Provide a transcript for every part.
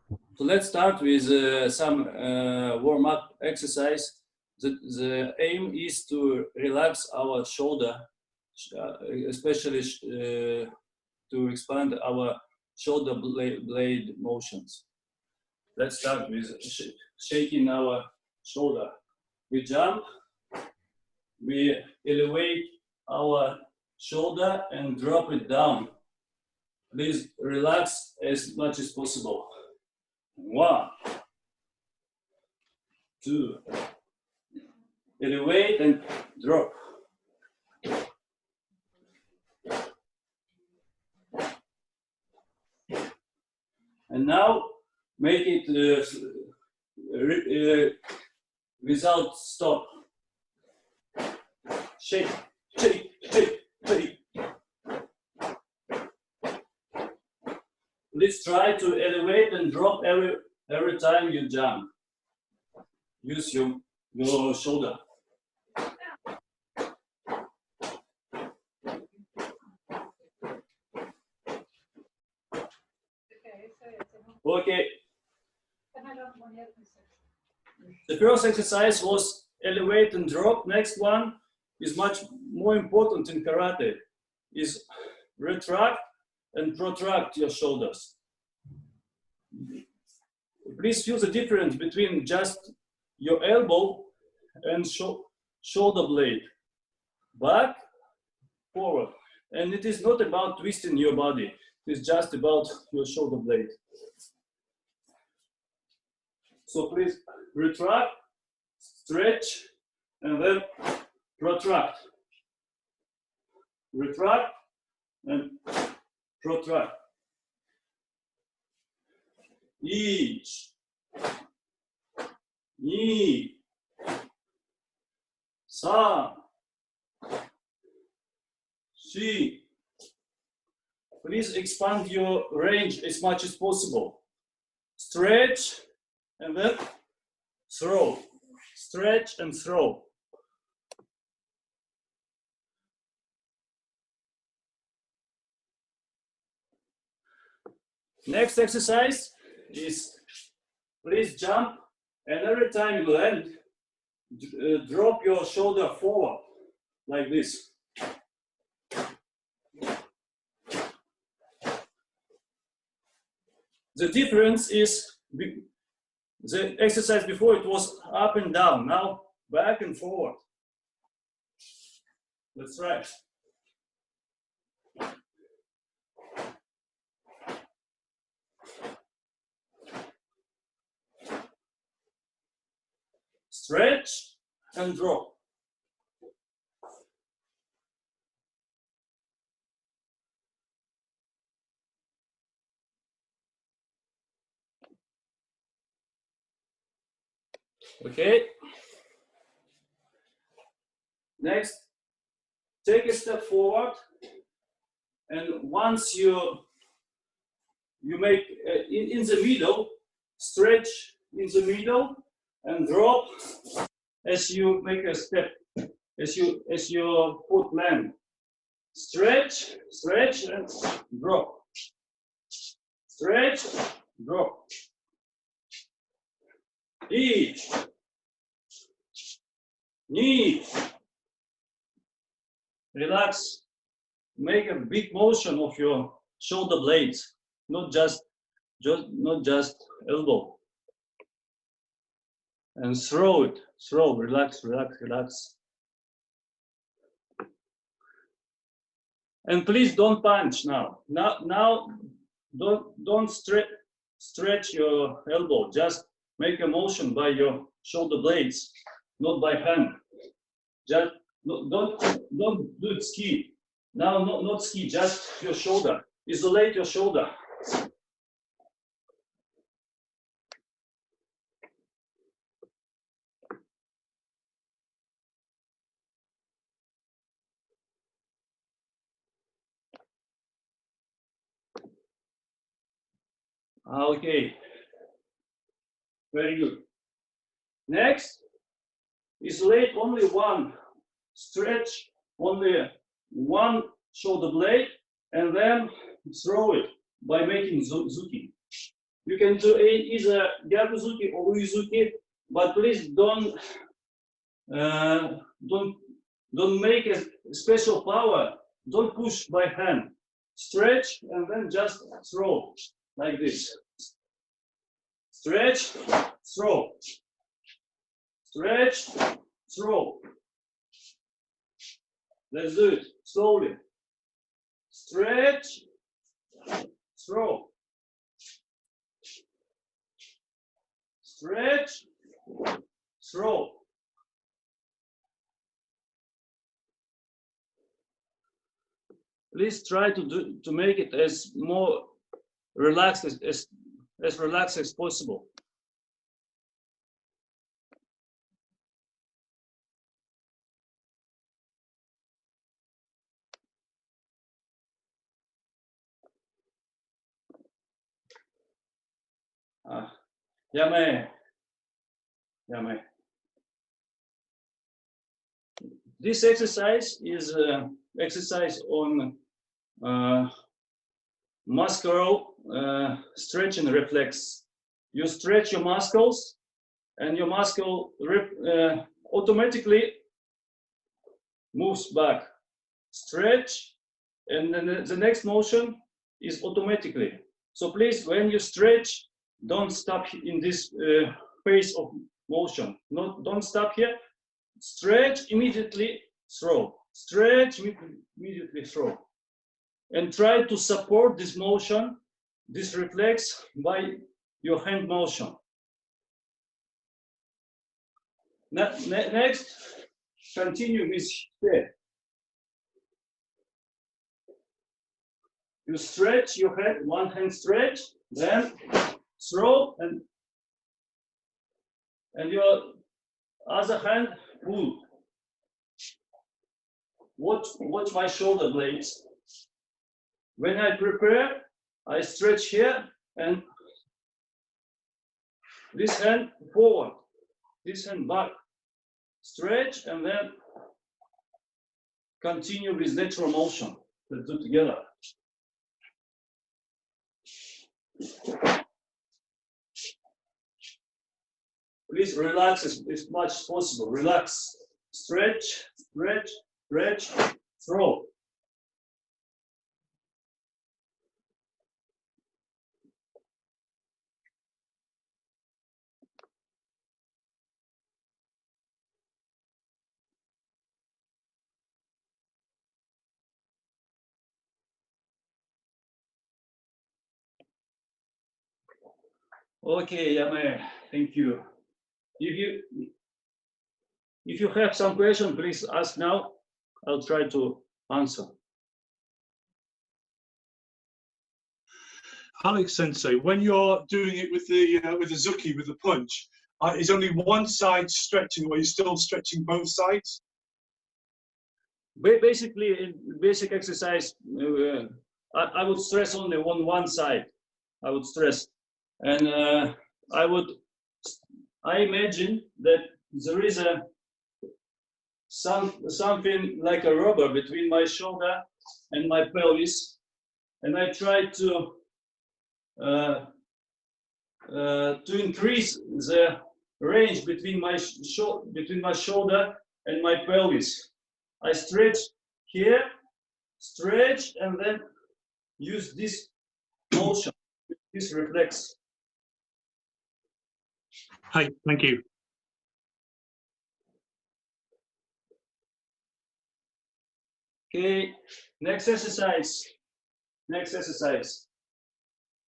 So let's start with some warm-up exercise. The aim is to relax our shoulder, especially to expand our shoulder blade motions. Let's start with shaking our shoulder. We jump, we elevate our shoulder and drop it down. Please relax as much as possible. 1, 2, elevate and drop. And now make it without stop. Shake, shake, shake, shake. Please try to elevate and drop every time you jump. Use your shoulder. Okay. The first exercise was elevate and drop. Next one is much more important in karate. Is retract and protract your shoulders. Please feel the difference between just your elbow and shoulder blade. Back, forward. And it is not about twisting your body. It is just about your shoulder blade. So please retract, stretch, and then protract. Retract and protract. Each, ni, san, shi. Please expand your range as much as possible. Stretch and then throw. Stretch and throw. Next exercise is please jump, and every time you land, drop your shoulder forward like this. The difference is the exercise before it was up and down, now back and forward. Let's try. Stretch and drop. Okay. Next, take a step forward, and once you make in the middle, stretch in the middle and drop as you make a step, as your foot land. Stretch, stretch, and drop. Stretch, drop. Each, knee. Relax. Make a big motion of your shoulder blades, not just elbow. And throw it. Throw. Relax. Relax. Relax. And please don't punch now. Now, don't stretch your elbow. Just make a motion by your shoulder blades, not by hand. Just don't do it ski. Now, not ski, just your shoulder. Isolate your shoulder. Okay. Very good. Next, isolate only one. Stretch only one shoulder blade and then throw it by making zuki. You can do either Gyakuzuki or Uizuki, but please don't make a special power. Don't push by hand. Stretch and then just throw like this. Stretch, throw. Stretch, throw. Let's do it slowly. Stretch, throw. Stretch, throw. Please try to make it as more relaxed as relaxed as possible. Yame. This exercise is exercise on muscular stretching reflex. You stretch your muscles, and your muscle automatically moves back. Stretch, and then the next motion is automatically. So please, when you stretch, don't stop in this phase of motion. Don't stop here. Stretch, immediately throw. Stretch, immediately throw. And try to support this motion, this reflex, by your hand motion. Next, continue with head. You stretch your head, one hand stretch, then throw, and your other hand pull. Watch my shoulder blades. When I prepare, I stretch here, and this hand forward, this hand back. Stretch, and then continue with natural motion. Let's do together. Please relax as much as possible. Relax. Stretch, stretch, stretch, throw. Okay, Yame, thank you. If you have some question, please ask now. I'll try to answer. Alex Sensei, when you're doing it with the Zuki, with the punch, is only one side stretching, or are you still stretching both sides? Basically, in basic exercise, I would stress only on one side. I would stress, and I imagine that there is something like a rubber between my shoulder and my pelvis, and I try to increase the range between my shoulder and my pelvis. I stretch here, stretch, and then use this motion, this reflex. Hi, thank you. Okay, next exercise.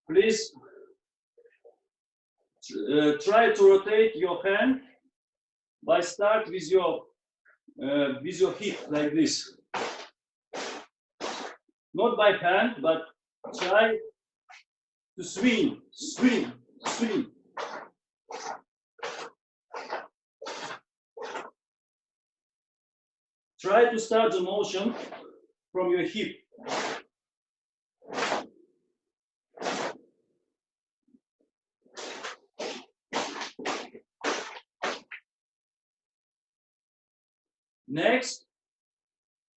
Please try to rotate your hand by start with your hip like this. Not by hand, but try to swing. Try to start the motion from your hip. Next,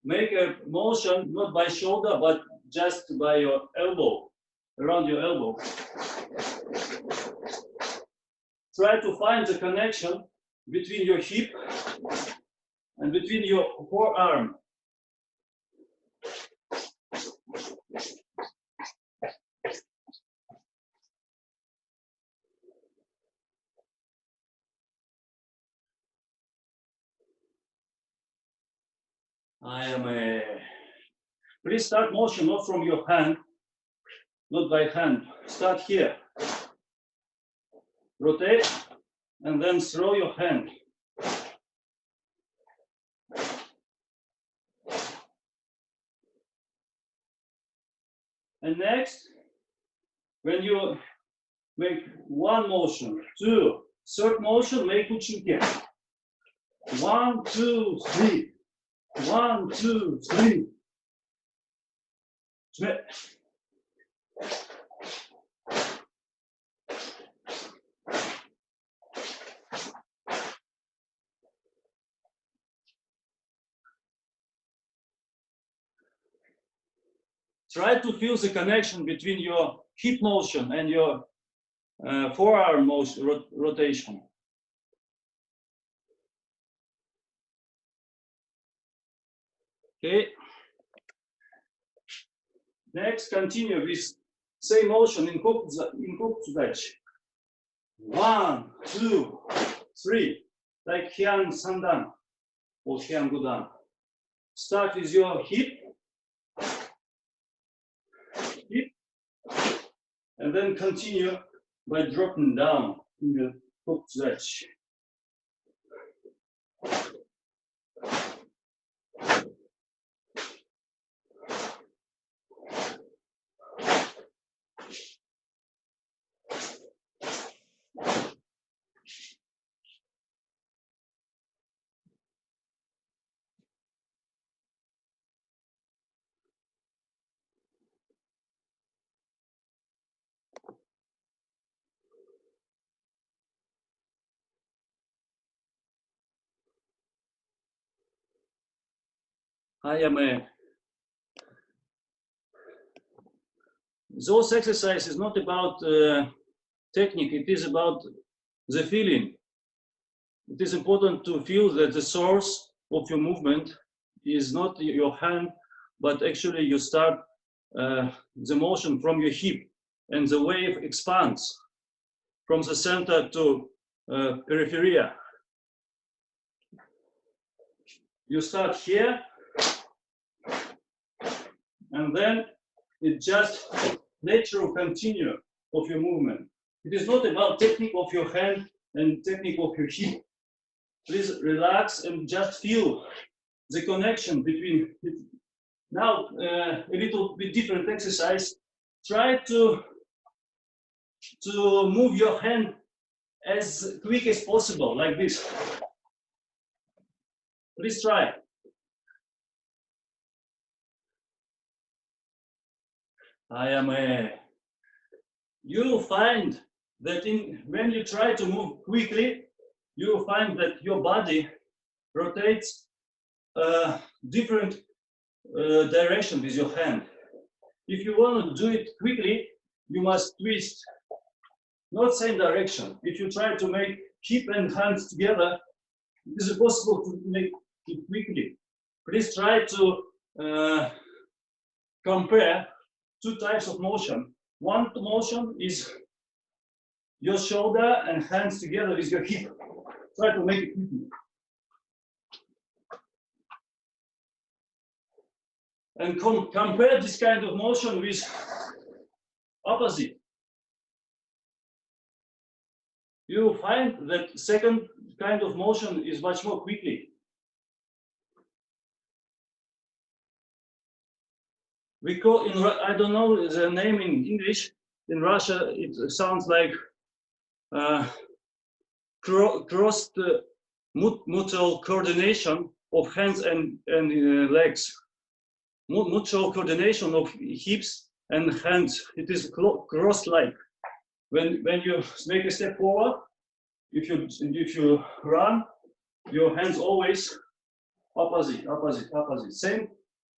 make a motion not by shoulder, but just by your elbow. around your elbow. Try to find the connection between your hip and between your forearm. Please start motion not from your hand, not by hand. Start here. Rotate and then throw your hand. And next, when you make one motion, two, third motion, make uchinke. 1, 2, 3. 1, 2, 3. Try to feel the connection between your hip motion and your forearm motion, rotation. Okay. Next, continue with same motion in kopzudach. 1, 2, 3, like Hyang Sandan or Hyang Gudan. Start with your hip, and then continue by dropping down in the kopzudach. Those exercises is not about technique, it is about the feeling. It is important to feel that the source of your movement is not your hand, but actually you start the motion from your hip, and the wave expands from the center to periphery. You start here, and then it just natural continue of your movement. It is not about technique of your hand and technique of your hip. Please relax and just feel the connection between it. Now a little bit different exercise. Try to move your hand as quick as possible, like this. Please try. You will find that when you try to move quickly, you will find that your body rotates different direction with your hand. If you want to do it quickly, you must twist, not same direction. If you try to make hip and hands together, it is possible to make it quickly. Please try to compare two types of motion. One motion is your shoulder and hands together with your hip. Try to make it quickly. And compare this kind of motion with opposite. You will find that second kind of motion is much more quickly. We call I don't know the name in English. In Russia, it sounds like crossed mutual coordination of hands and legs. Mutual coordination of hips and hands. It is cross-like. When you make a step forward, if you run, your hands always opposite.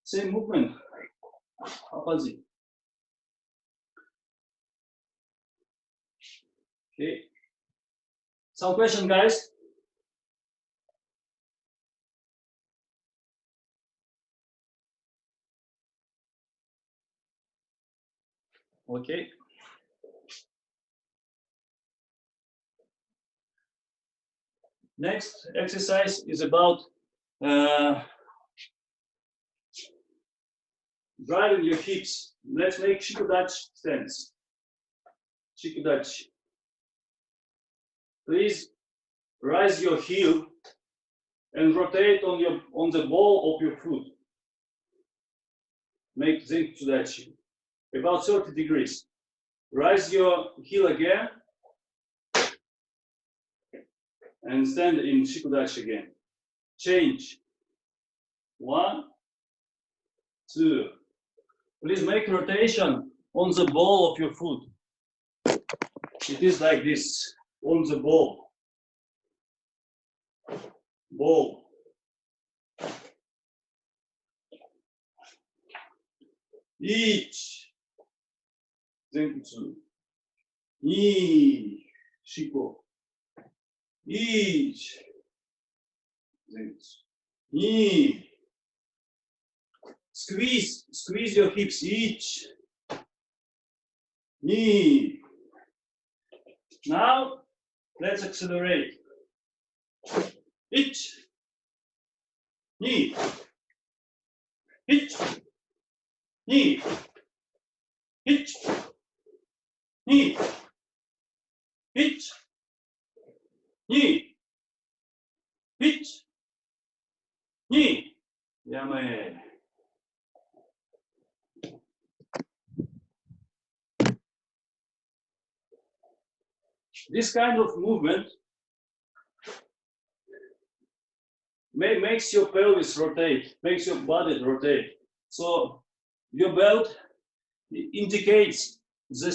Same movement. Opposite. Okay. Some question, guys? Okay. Next exercise is about driving your hips. Let's make Shikudachi stance. Shikudachi. Please raise your heel and rotate on the ball of your foot. Make Shikudachi about 30 degrees. Raise your heel again and stand in Shikudachi again. Change. 1, 2. Please make rotation on the ball of your foot. It is like this, on the ball. Ball. Each. Zenkutsu. Ni. Shiko. Each. Zenkutsu. Ni. Squeeze your hips. Each. Ni. Now, let's accelerate. Each. Ni. Each. Ni. Each. Ni. Each. Ni. Each. Ni. Yame. This kind of movement makes your pelvis rotate, makes your body rotate. So your belt indicates the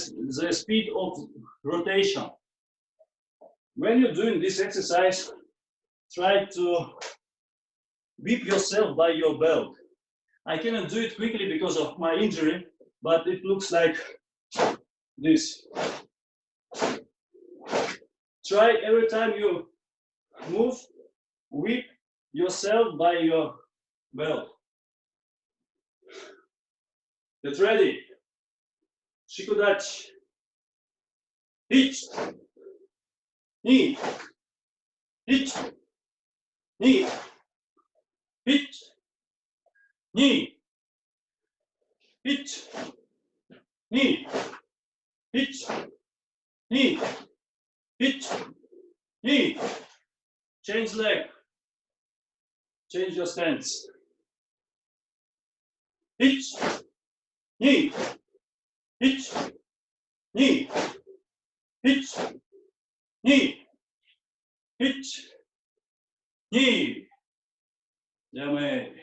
speed of rotation. When you're doing this exercise, try to whip yourself by your belt. I cannot do it quickly because of my injury, but it looks like this. Try every time you move, whip yourself by your belt. Get ready. Shikudachi. Hitch. Knee. Hitch. Knee. Hitch. Knee. Hitch. Knee. Hitch. Knee. Hitch. Knee. Change leg. Change your stance. Hitch. Knee. Hitch. Knee. Hitch. Knee. Hitch. Knee. Yame.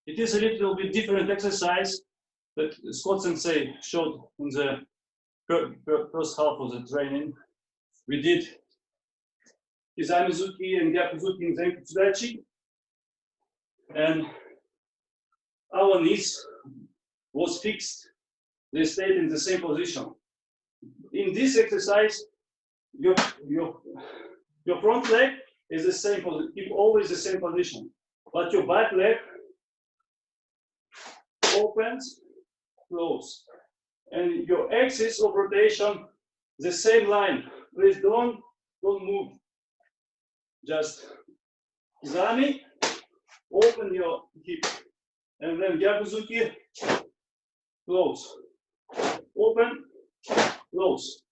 It is a little bit different exercise that Scott Sensei showed in the first half of the training. We did Kizamizuki and Gyakuzuki in Zenkutsudachi, and our knees was fixed. They stayed in the same position. In this exercise, your front leg is the same position, always the same position, but your back leg opens, close, and your axis of rotation the same line. Please don't move. Just Kizami, open your hip, and then Gyakuzuki, close, open, close,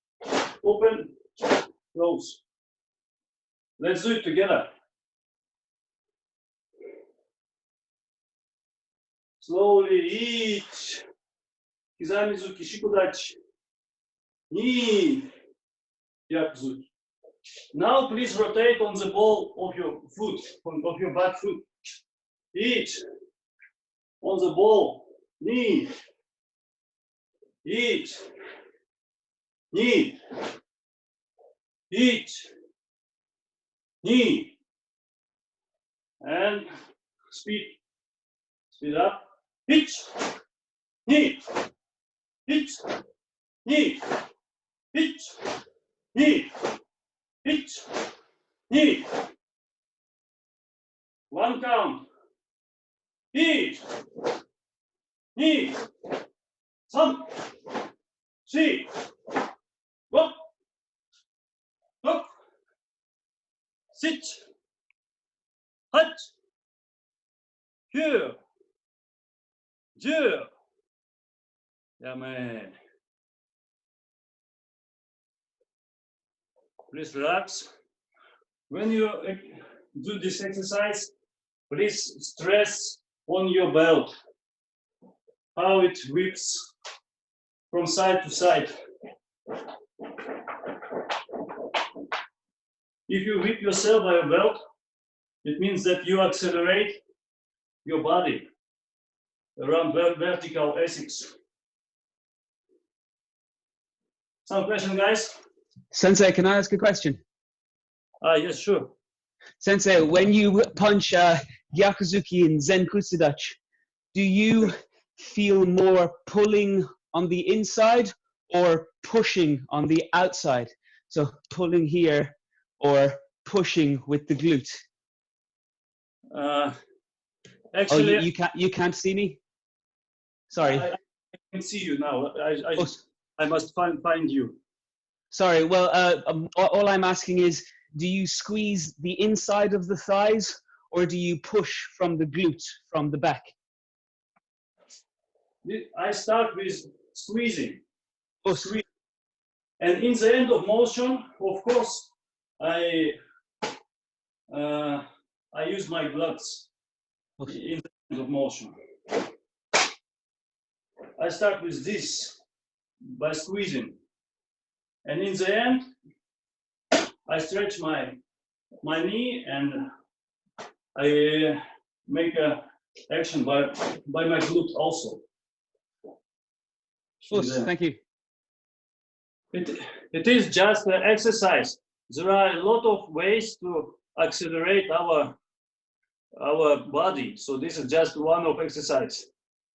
open, close. Let's do it together. Slowly, each. Kizamizuki, Shikudachi. Knee. Gyakuzuki. Now please rotate on the ball of your foot, of your back foot. Each. On the ball. Knee. Each. Knee. Each. Knee. And speed. Speed up. Hitch. Knee. Hitch. Knee. Hitch. Knee. Hitch. Knee. One count. Hitch. Knee. Some. See. Go. Go. Sit. Hut. Here. Here. Yeah, man. Please relax. When you do this exercise, please stress on your belt, how it whips from side to side. If you whip yourself by your belt, it means that you accelerate your body around vertical axis. Some question, guys? Sensei, can I ask a question? Yes, sure. Sensei, when you punch Gyakuzuki in Zenkutsudachi, do you feel more pulling on the inside or pushing on the outside? So pulling here or pushing with the glute? Actually, you can't see me? Sorry. I can see you now. I must find you. Sorry, well, all I'm asking is, do you squeeze the inside of the thighs or do you push from the glute, from the back? I start with squeezing. Oh, Squeeze. And in the end of motion, of course, I use my glutes in the end of motion. I start with this by squeezing. And in the end, I stretch my knee and I make a action by my glute also. Thank you. It is just an exercise. There are a lot of ways to accelerate our body. So this is just one of exercise.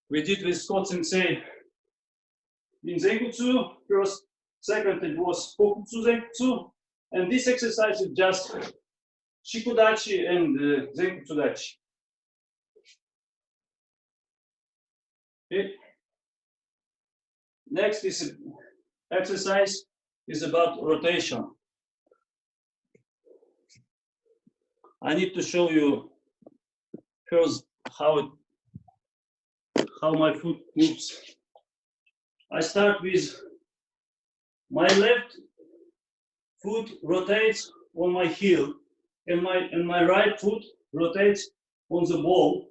We did with Scott Sensei in Zenkutsu. First, second it was Kokutsu Zenkutsu. And this exercise is just Shikudachi and Zenkutsudachi. Okay. Next is exercise is about rotation. I need to show you first how my foot moves. I start with my left foot rotates on my heel, and my right foot rotates on the ball.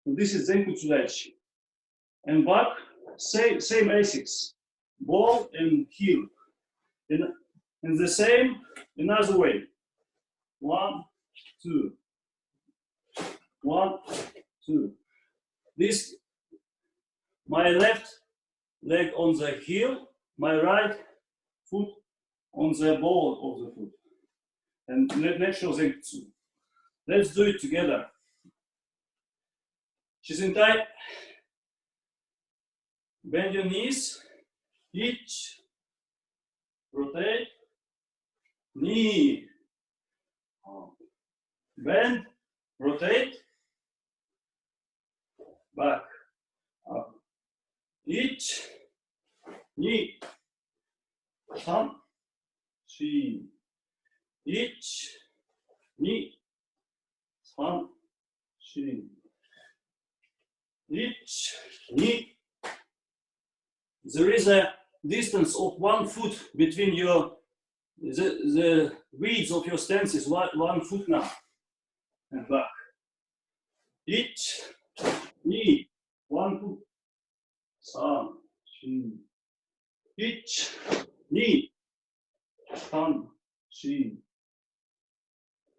This is Zenkutsudachi. And back, same basics, ball and heel. In the same, another way. 1, 2. 1, 2. This, my left leg on the heel, my right foot on the ball of the foot. And let's show Zenkutsu. Let's do it together. Shizentai. Bend your knees. Each. Rotate. Knee. Bend. Rotate. Back. Up. Each. Knee. Thumb. Three. Each. Knee. Thumb. Three. Each. Knee. There is a distance of 1 foot between the width of your stances, 1 foot now. And back. Each. Knee. 1 foot. Thumb. Three. Each. Knee. Thumb. Three.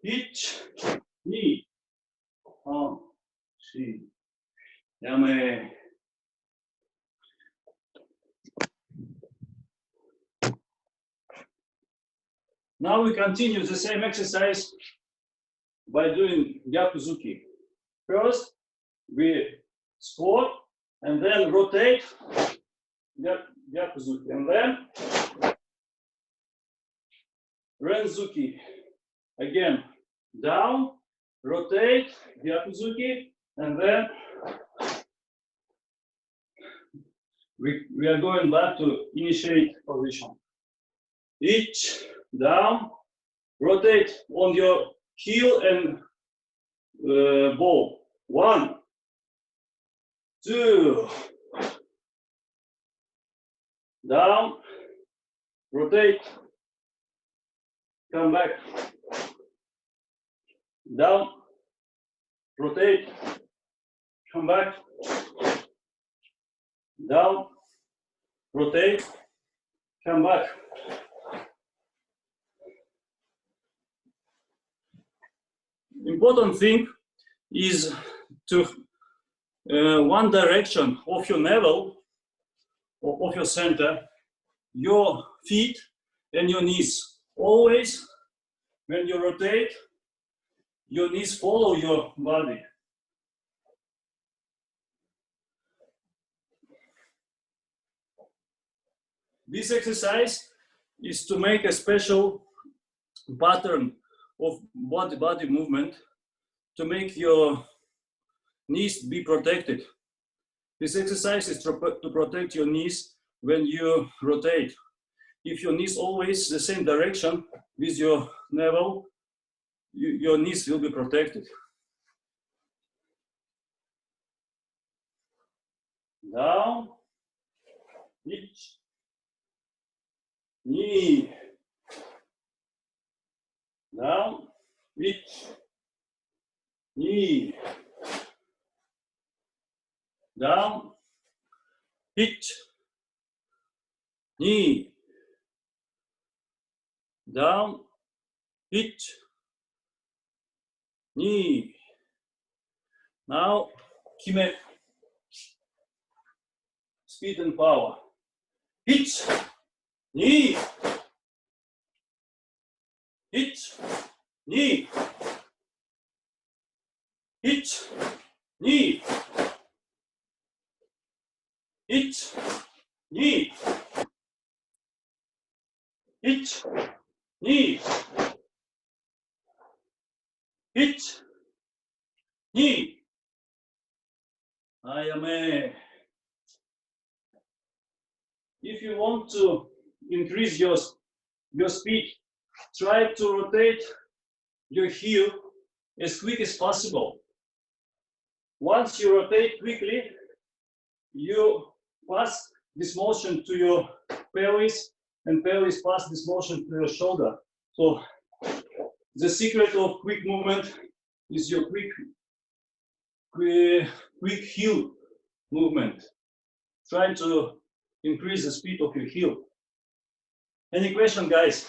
Each. Knee. Thumb. Three. Yame. Now we continue the same exercise by doing Gyakuzuki. First, we squat and then rotate, Gyakuzuki, and then Renzuki. Again, down, rotate, Gyakuzuki, and then we are going back to initiate position. Each, down, rotate on your heel and ball. 1, 2, down, rotate, come back, down, rotate, come back, down, rotate, come back. Important thing is to one direction of your navel, of your center, your feet and your knees. Always, when you rotate, your knees follow your body. This exercise is to make a special pattern of body movement to make your knees be protected. This exercise is to protect your knees when you rotate. If your knees always the same direction with your navel, your knees will be protected. Down, each, knee, down, each, knee, down, each, knee, down, each, knee. Now, kime, speed and power. Each, knee, each, knee, each, knee, each, knee, each, knee, each, knee. Ayame. If you want to increase your speed, try to rotate your heel as quick as possible. Once you rotate quickly, you pass this motion to your pelvis, and pelvis pass this motion to your shoulder. So the secret of quick movement is your quick heel movement. Try to increase the speed of your heel. Any question, guys?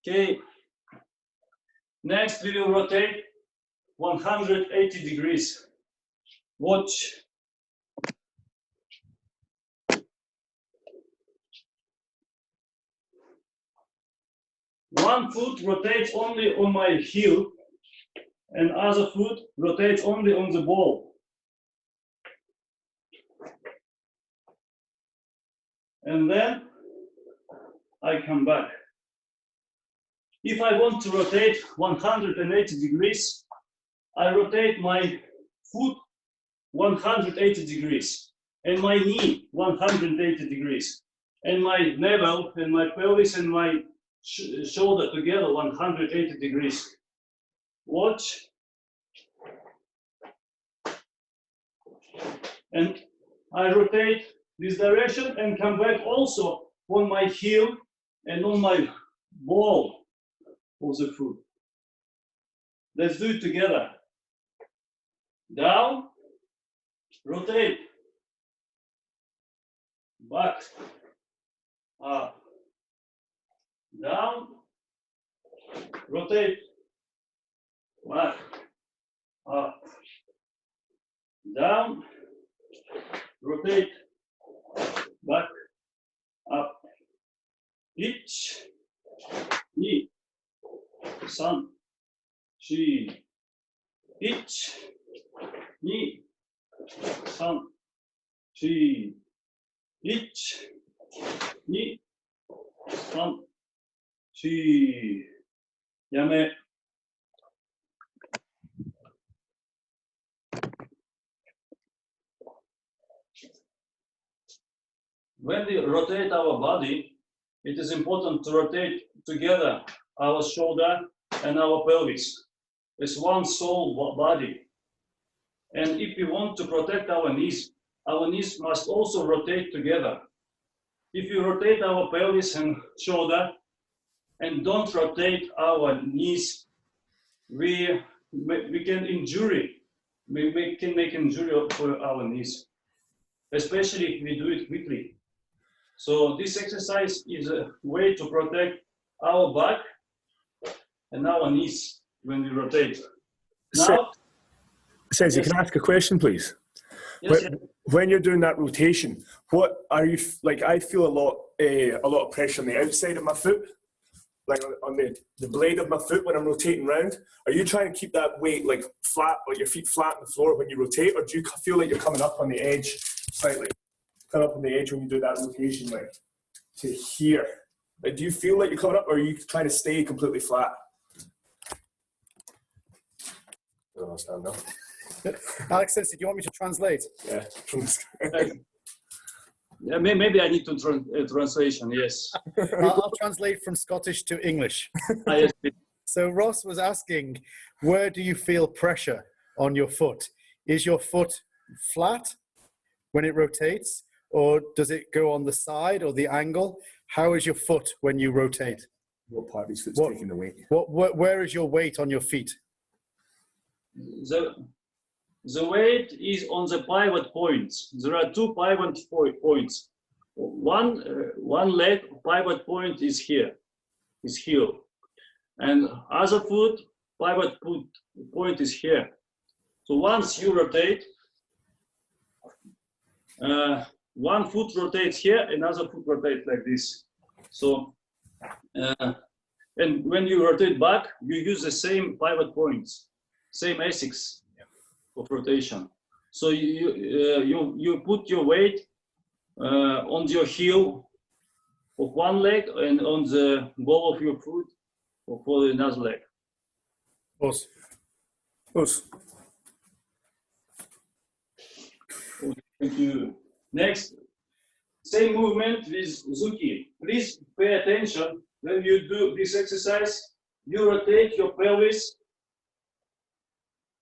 Okay. Next, we will rotate 180 degrees. Watch. One foot rotates only on my heel, and other foot rotates only on the ball. And then I come back. If I want to rotate 180 degrees, I rotate my foot 180 degrees, and my knee 180 degrees, and my navel and my pelvis and my shoulder together 180 degrees. Watch. And I rotate this direction and come back also on my heel and on my ball of the foot. Let's do it together. Down, rotate, back, up, down, rotate, back, up, down, rotate, back, up, 1、2、3、4、1、2、3、4、1、2、3、4、やめ。When we rotate our body, it is important to rotate together our shoulder and our pelvis as one sole body. And if we want to protect our knees must also rotate together. If you rotate our pelvis and shoulder and don't rotate our knees, we can injury. We can make injury for our knees, especially if we do it quickly. So this exercise is a way to protect our back and our knees when we rotate. Now, Sensei, can I ask a question, please? yes, When you're doing that rotation, what are you like? I feel a lot of pressure on the outside of my foot, like on the blade of my foot when I'm rotating round. Are you trying to keep that weight like flat, like your feet flat on the floor when you rotate, or do you feel like you're coming up on the edge slightly? Come up on the edge when you do that rotation, like to here. Like, do you feel like you're coming up, or are you trying to stay completely flat? I don't understand now. Alex Sensei, do you want me to translate? Yeah. yeah, maybe I need to translation. Yes. I'll translate from Scottish to English. Yes. So Ross was asking, where do you feel pressure on your foot? Is your foot flat when it rotates, or does it go on the side or the angle? How is your foot when you rotate? What part of his foot's taking the weight? Where is your weight on your feet? The weight is on the pivot points. There are two pivot points. One leg pivot point is here, is heel, and other foot pivot point is here. So once you rotate, one foot rotates here, another foot rotates like this. So, and when you rotate back, you use the same pivot points, same ASICs of rotation. So you put your weight on your heel of one leg and on the ball of your foot for another leg. Ross. Thank you. Next, same movement with Zuki. Please pay attention when you do this exercise. You rotate your pelvis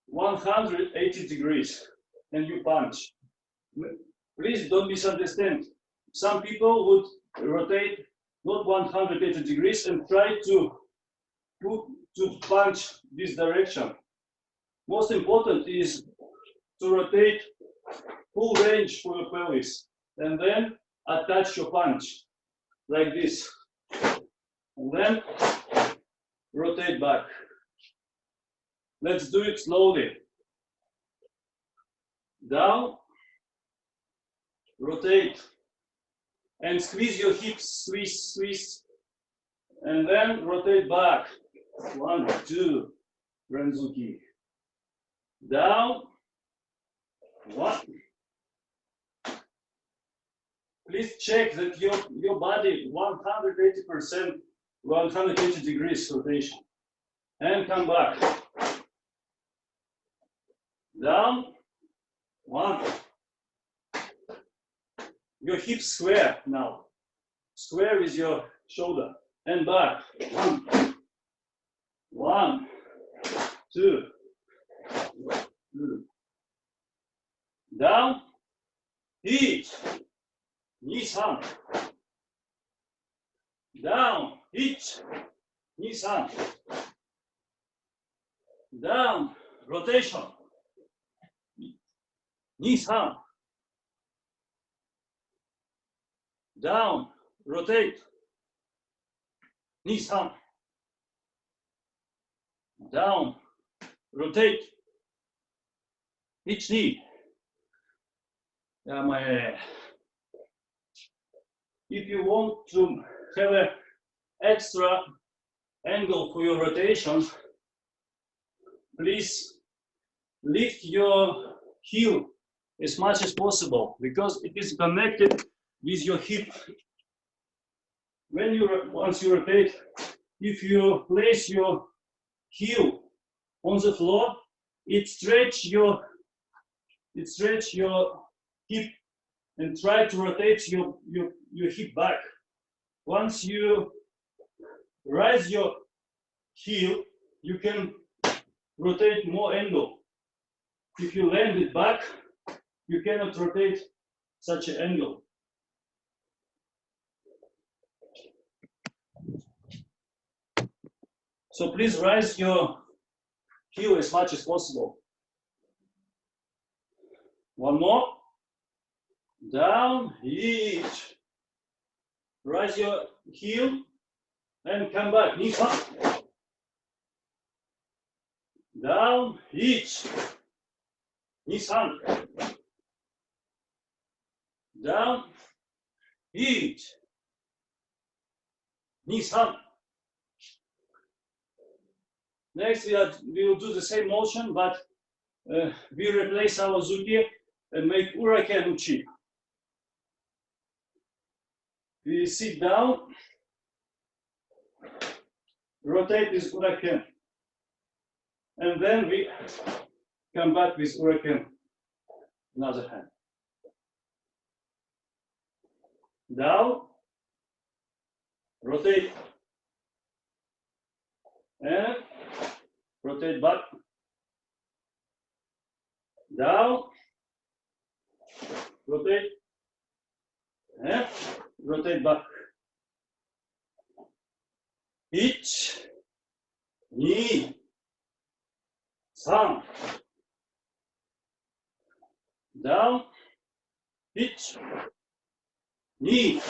180 degrees and you punch. Please don't misunderstand. Some people would rotate not 180 degrees and try to punch this direction. Most important is to rotate full range for your pelvis and then attach your punch like this. And then rotate back. Let's do it slowly. Down, rotate, and squeeze your hips, squeeze, and then rotate back. 1, 2, Renzuki. Down, 1. Please check that your body 180%, 180 degrees rotation, and come back. Down, 1. Your hips square now. Square with your shoulder and back. 1, 2. Down, hit, knees hand. Down, hit, knees hand. Down, rotation. Knees hand. Down, rotate. Knees hand. Down, rotate. Each knee. If you want to have a extra angle for your rotation, please lift your heel as much as possible because it is connected with your hip. When once you rotate, if you place your heel on the floor, it stretch your hip and try to rotate your hip back. Once you raise your heel, you can rotate more angle. If you land it back, you cannot rotate such an angle. So please raise your heel as much as possible. One more. Down, hit. Raise your heel and come back. Knees up. Down, hit. Knees hand. Down, hit. Knees hand. Next, we will do the same motion, but we replace our zuki and make uraken uchi. We sit down, rotate with uraken, and then we come back with uraken, another hand. Down, rotate, and rotate back, down, rotate, and rotate back. Each, knee, sun, down, each, knee,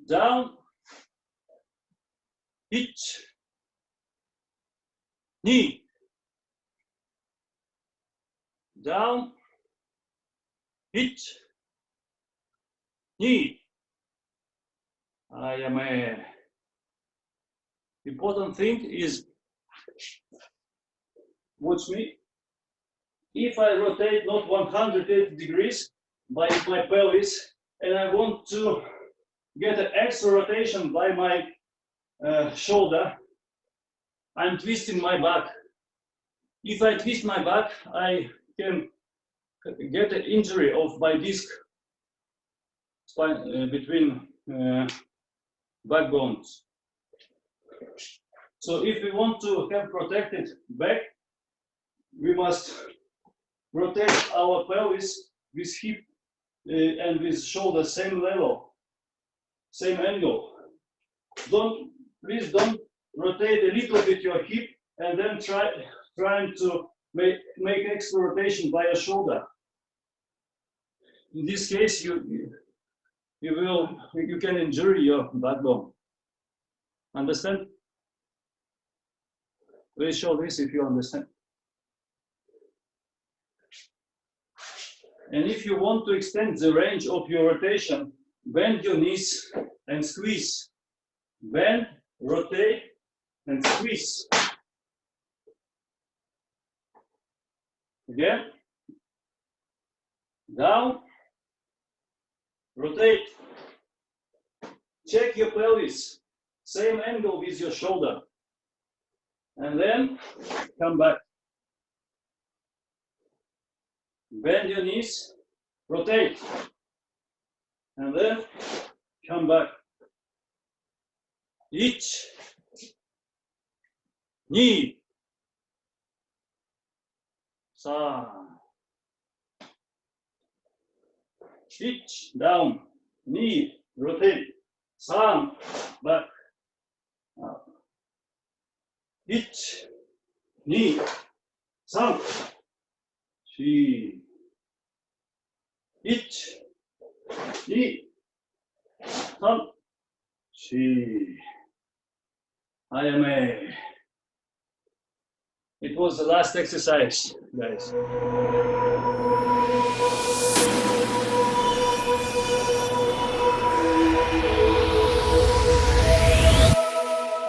down, each, knee, down, each, knee. I am a important thing is, watch me. If I rotate not 180 degrees by my pelvis, and I want to get an extra rotation by my shoulder, I'm twisting my back. If I twist my back, I can get an injury of my disc spine between backbones. So if we want to have protected back, we must rotate our pelvis with hip and with shoulder same level, same angle. Please don't rotate a little bit your hip and then trying to make extra rotation by your shoulder. In this case, you can injure your backbone. Understand? Please show this if you understand. And if you want to extend the range of your rotation, bend your knees and squeeze. Bend, rotate, and squeeze. Again. Down, rotate. Check your pelvis. Same angle with your shoulder. And then come back. Bend your knees, rotate. And then come back. Each knee. Sa. Each down. Knee. Rotate. San. Back. Up. Each knee. San. Chi. Each knee. San. Chi. I am a. It was the last exercise, guys.